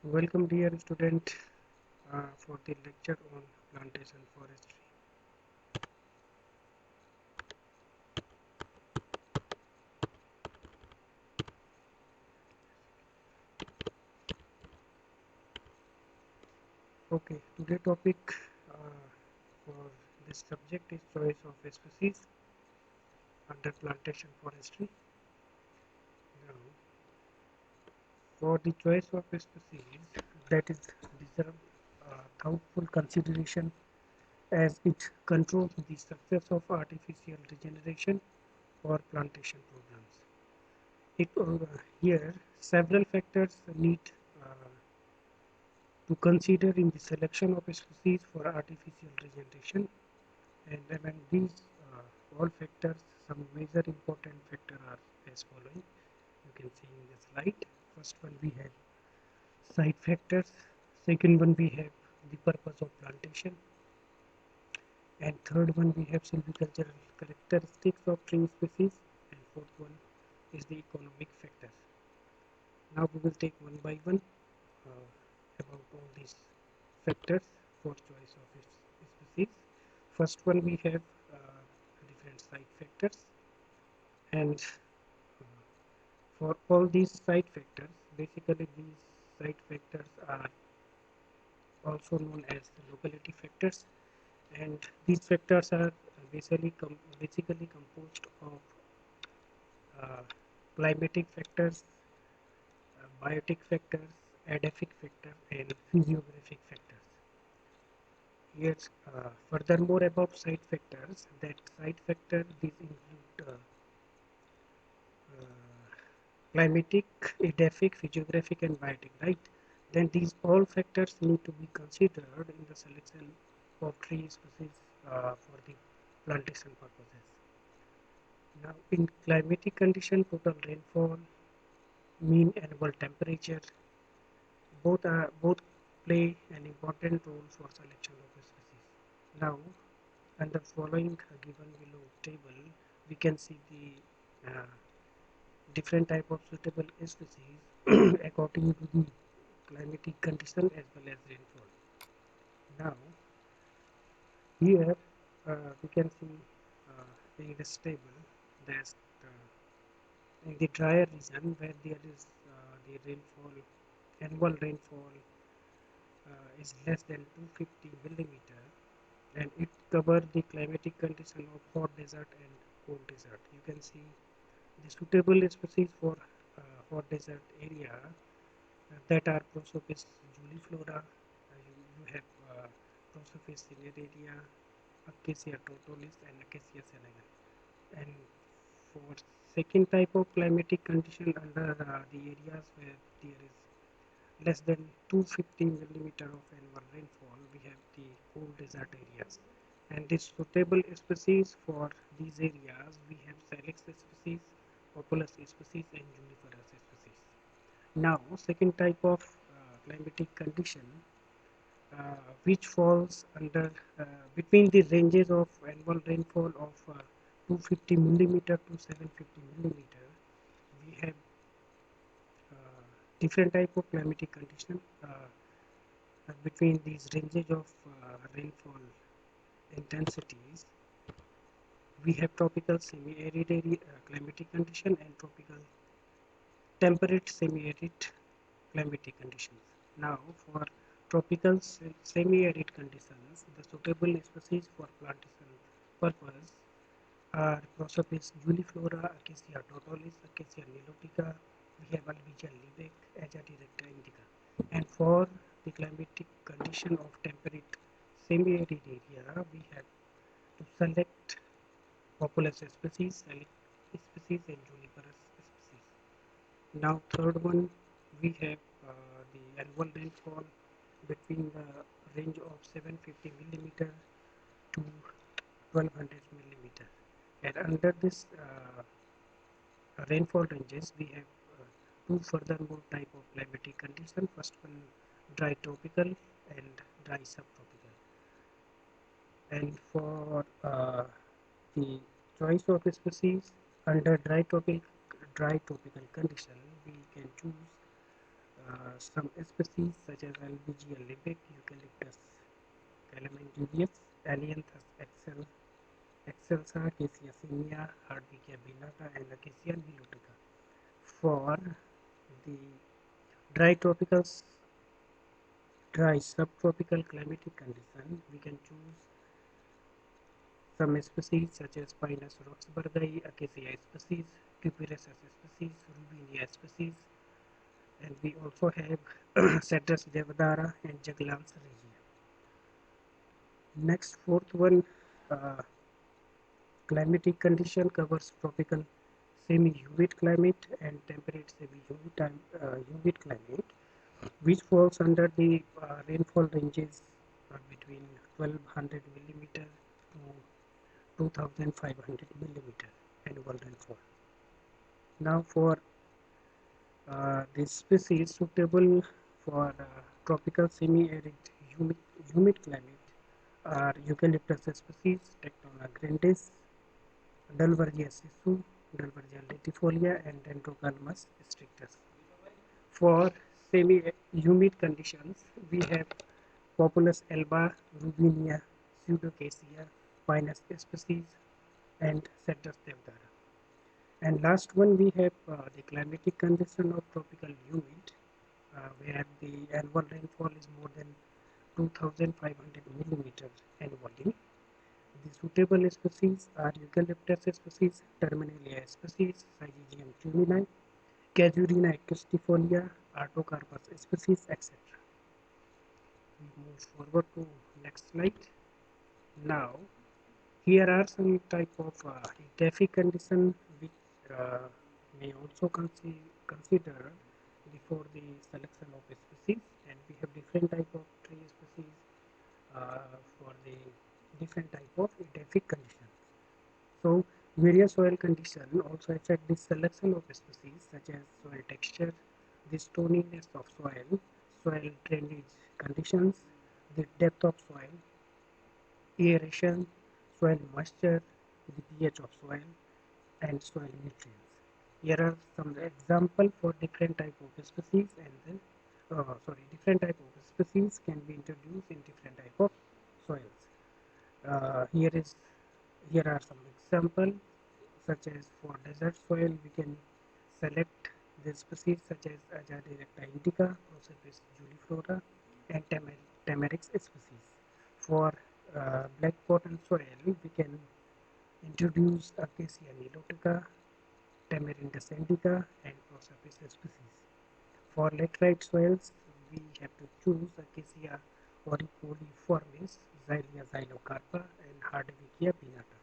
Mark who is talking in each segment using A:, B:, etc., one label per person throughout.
A: Welcome dear student for the lecture on plantation forestry. Okay, today topic for this subject is choice of species under plantation forestry. Now, for the choice of species that is deserve thoughtful consideration as it controls the success of artificial regeneration or plantation programs. Here several factors need uh, to consider in the selection of species for artificial regeneration, and among these all factors, some major important factors are as following. You can see in the slide. First one we have site factors, second one we have the purpose of plantation, and third one we have silvicultural characteristics of tree species, and fourth one is the economic factors. Now we will take one by one about all these factors for choice of its species. First one we have different site factors, and for all these site factors, basically these site factors are also known as locality factors, and these factors are basically composed of uh, climatic factors, biotic factors, edaphic factors, and physiographic factors. Yes, furthermore about site factors, that site factor these include climatic, edaphic, physiographic, and biotic, right? Then these all factors need to be considered in the selection of tree species for the plantation purposes. Now, in climatic condition, total rainfall, mean annual temperature, both play an important role for selection of a species. Now, under following given below table, we can see the different type of suitable species according to the climatic condition as well as rainfall. Now, here we can see in this table that in the drier region where there is the rainfall, annual rainfall is less than 250 millimeter, and it covers the climatic condition of hot desert and cold desert. You can see the suitable species for hot desert area that are Prosopis juliflora. You have Prosopis cineraria, Acacia tortolis, and Acacia senegal. And for second type of climatic condition under the areas where there is less than 250 millimeter of annual rainfall, we have the cold desert areas. And this suitable species for these areas, we have Salix species, Populus species, and Juniperus species. Now, second type of climatic condition which falls under between the ranges of annual rainfall of 250 millimeter to 750 millimeter, we have different type of climatic condition between these ranges of rainfall intensities. We have tropical semi-arid climatic condition and tropical temperate semi-arid climatic conditions. Now, for tropical semi-arid conditions, the suitable species for plantation purpose are Prosopis juliflora, Acacia tortolis, Acacia nilotica. We have Albizia liebeck, Aja directa indica. And for the climatic condition of temperate semi-arid area, we have to select Populus species, Select species, and Juniperus species. Now, third one, we have the annual rainfall between the range of 750 millimeter to 1200 millimeter. And under this rainfall ranges, we have two furthermore type of climatic condition. First one, dry tropical and dry subtropical. And for the choice of species under dry tropical condition, we can choose some species such as Albizia libic, Eucalyptus calamandulius, Ailanthus excelsa, Acacia simia, Hardwickia pinnata, and Acacia nilotica. For the dry tropical, dry subtropical climatic condition, we can choose some species such as Pinus roxburghii, Acacia species, Cucurstus species, Rubinia species, and we also have Cedrus devadara and Juglans regia. Next, fourth one, uh, climatic condition covers tropical semi-humid climate and temperate semi-humid climate, which falls under the rainfall ranges between 1200 millimeter to 2500 millimeter annual rainfall. Now, for this species suitable for tropical semi-arid humid climate are Eucalyptus species, Tectona grandis, Dalbergia sisu, Dalbergia latifolia, and Dendrocalmus strictus. For semi-humid conditions, we have Populus alba, Rubinia, Pseudocacia, Pinus species, and Cedrus devdara. And last one, we have the climatic condition of tropical humid, where the annual rainfall is more than 2500 millimeters annually. The suitable species are Eucalyptus species, Terminalia species, Syzygium tumuli, Casuarina equistifolia, Artocarpus species, etc. We move forward to next slide. Now, here are some type of edaphic condition which may also consider before the selection of a species, and we have different type of tree species for the different type of edaphic conditions. So various soil conditions also affect the selection of species such as soil texture, the stoniness of soil, soil drainage conditions, the depth of soil, aeration, soil moisture, the pH of soil, and soil nutrients. Here are some examples for different type of species, and then different type of species can be introduced in different type of soils. Here are some examples such as for desert soil we can select the species such as Azadirachta indica, Prosopis juliflora, and Tamarix species. For black cotton soil we can introduce Acacia nilotica, Tamarindus indica, and Prosopis species. For laterite soils we have to choose Acacia auricoliformis, Xylea xylocarpa, and Hardwickia pinnata.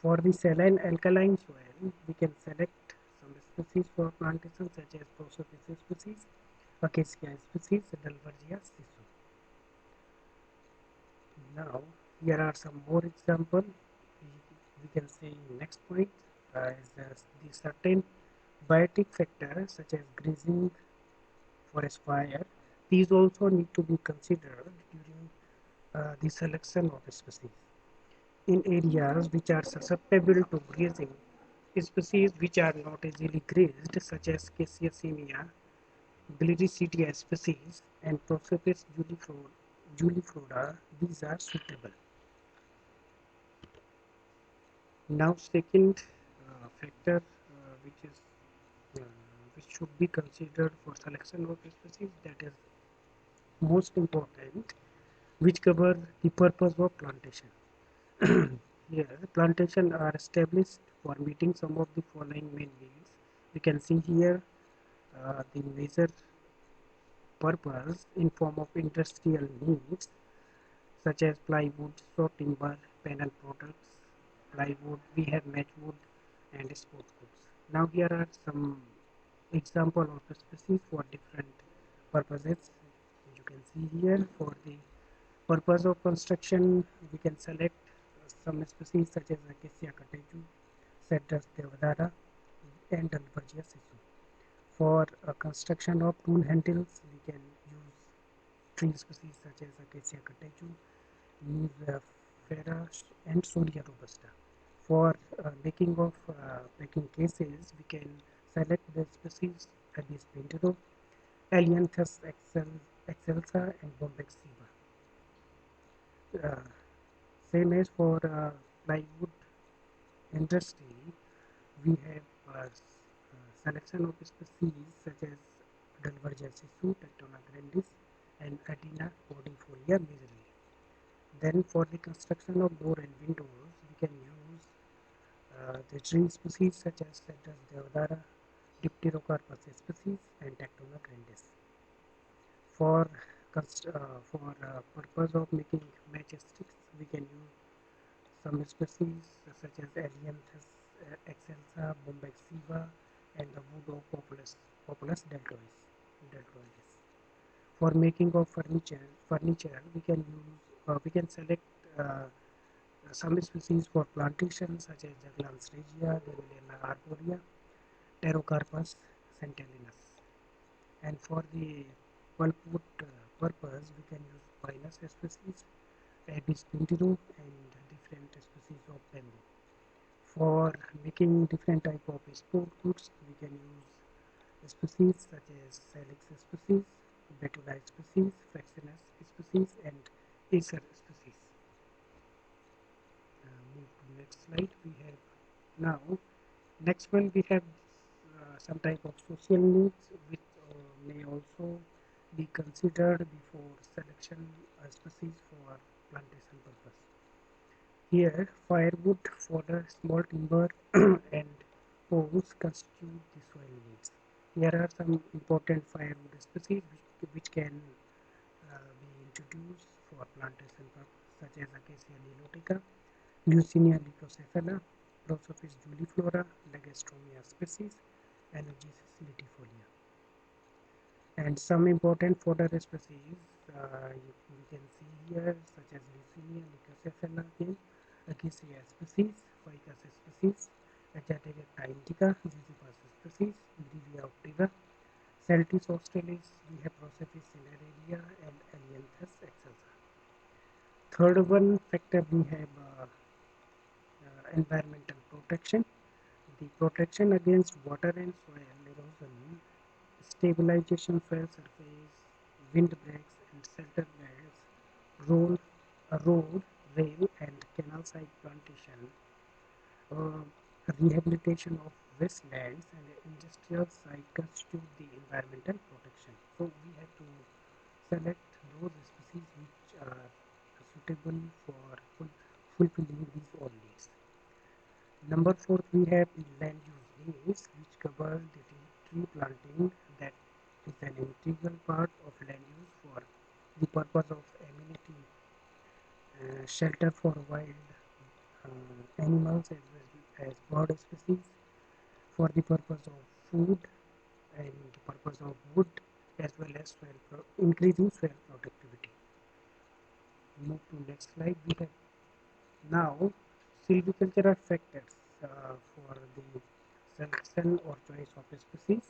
A: For the saline alkaline soil, we can select some species for plantation such as Prosopis species, Acacia species, Dalbergia sisu. Now, here are some more examples. We can say next point is the certain biotic factors such as grazing, forest fire. These also need to be considered during the selection of a species. In areas which are susceptible to grazing, species which are not easily grazed such as Cassiasemia, Gliricidia species, and Prosopis juliflora, these are suitable. Now, second factor uh, which should be considered for selection of species, that is most important, which cover the purpose of plantation. Here, plantation are established for meeting some of the following main needs. We can see here the major purpose in form of industrial needs such as plywood, saw timber, panel products, plywood, we have matchwood, and sport goods. Now here are some example of the species for different purposes. You can see here for the purpose of construction we can select some species such as Acacia catechu, Cedrus devadara, and Dalbergia sisu. For construction of tool handles we can use tree species such as Acacia catechu, Nifera, and Soria robusta. For making of packing cases we can select the species Abies pentero, Ailanthus excelsa, and Bombyx siva. Uh, Same as for plywood industry, we have selection of species such as Dulver sissu, Tectona grandis, and Adina cordifolia majorly. Then for the construction of door and windows, we can use the tree species such as Cedrus deodara, Dipterocarpus species, and Tectona grandis. For purpose of making matchsticks, we can use some species such as Ailanthus excelsa, Bombyx siva, and the wood of Populus deltoides. For making of furniture we can select some species for plantation such as Juglans regia, Gemellina arborea, Pterocarpus centellinus. And for the pulpwood purpose, we can use Pinus species, Abies pentero, and different species of bamboo. For making different type of sport goods, we can use species such as Salix species, Betula species, Fraxinus species, and Acer species. Move to next slide. We have now next one we have some type of social needs which may also be considered before selection species for plantation purpose. Here, firewood, fodder, small timber, and poles constitute the soil needs. Here are some important firewood species which can be introduced for plantation purpose, such as Acacia nilotica, Leucaena lycocephala, Prosopis juliflora, Lagestromia species, and Ogesis latifolia. And some important fodder species we can see here, such as Leucaena lycocephala, Acacia species, Ficus species, Achaterecta indica, Ziziphus species, Grevia optiva, Celtis australis, we have Prosopis cineraria, and Ailanthus excelsa. Third one factor we have environmental protection. The protection against water and soil erosion, stabilization soil surface, wind breaks and shelter beds, road, rail and canal side plantation, uh, rehabilitation of wastelands and industrial site constitute the environmental protection. So we have to select those species which are suitable for fulfilling these all needs. Number 4, we have the land use needs, which covers the tree planting that is an integral part of land use for the purpose of amenity, shelter for wild animals as well as bird species, for the purpose of food and the purpose of wood, as well as increasing soil productivity. Move to next slide. We have now silvicultural factors for the selection or choice of species.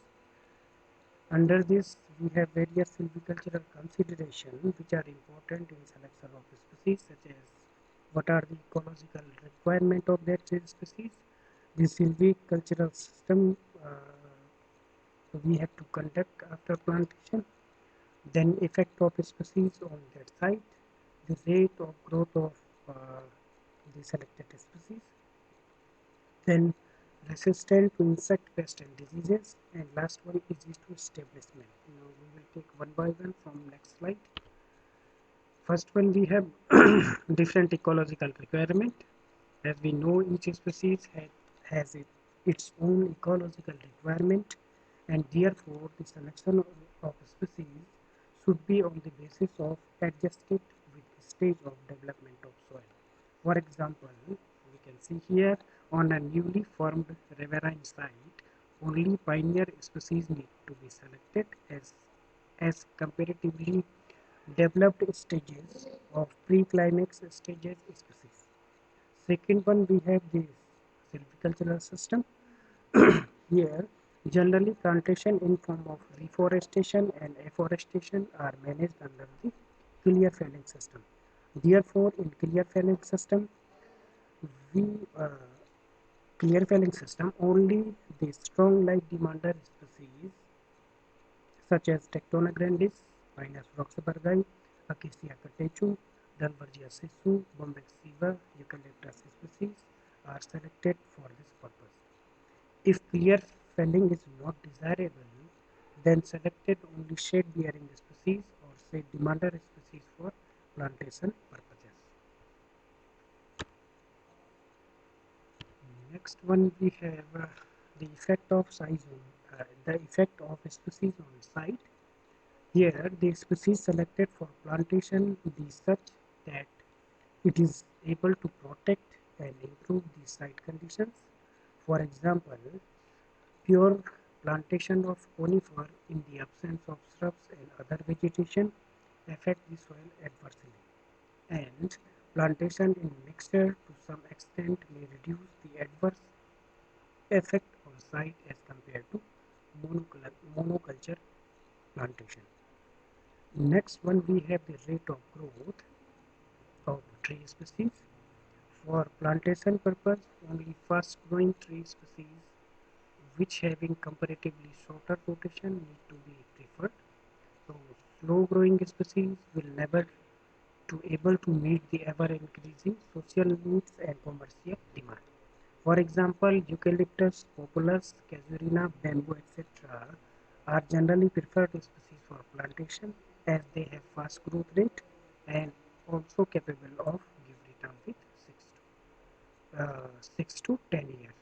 A: Under this, we have various silvicultural considerations which are important in selection of species, such as what are the ecological requirement of that species, the silvicultural system we have to conduct after plantation, then effect of species on that site, the rate of growth of the selected species, then resistant to insect pest and diseases, and last one is to establishment. Now we will take one by one from next slide. First one, we have different ecological requirement. As we know, each species has its own ecological requirement, and therefore the selection of species should be on the basis of adjusted with the stage of development of soil. For example, we can see here on a newly formed riverine site, only pioneer species need to be selected as comparatively developed stages of pre-climax stages species. Second one, we have the silvicultural system. Here, generally plantation in form of reforestation and afforestation are managed under the clear felling system. Therefore, in clear felling system, we clear felling system only the strong light demander species such as Tectona grandis, Pinus roxburghi, Acacia catechu, Dalbergia sisu, Bombex siva, Eucalyptus species are selected for this purpose. If clear felling is not desirable, then selected only shade-bearing species or shade demander species for plantation purposes. Next one we have the effect of size on the effect of species on site. Here, the species selected for plantation be such that it is able to protect and improve the site conditions. For example, pure plantation of conifer in the absence of shrubs and other vegetation affect the soil adversely, and plantation in mixture to some extent may reduce the adverse effect on site as compared to monoculture plantation. Next one we have the rate of growth of tree species. For plantation purpose, only fast growing tree species which having comparatively shorter rotation need to be preferred. So slow growing species will never to able to meet the ever increasing social needs and commercial demand. For example, eucalyptus, populus, casuarina, bamboo, etc. are generally preferred species for plantation as they have fast growth rate and also capable of give return with 6 to 10 years.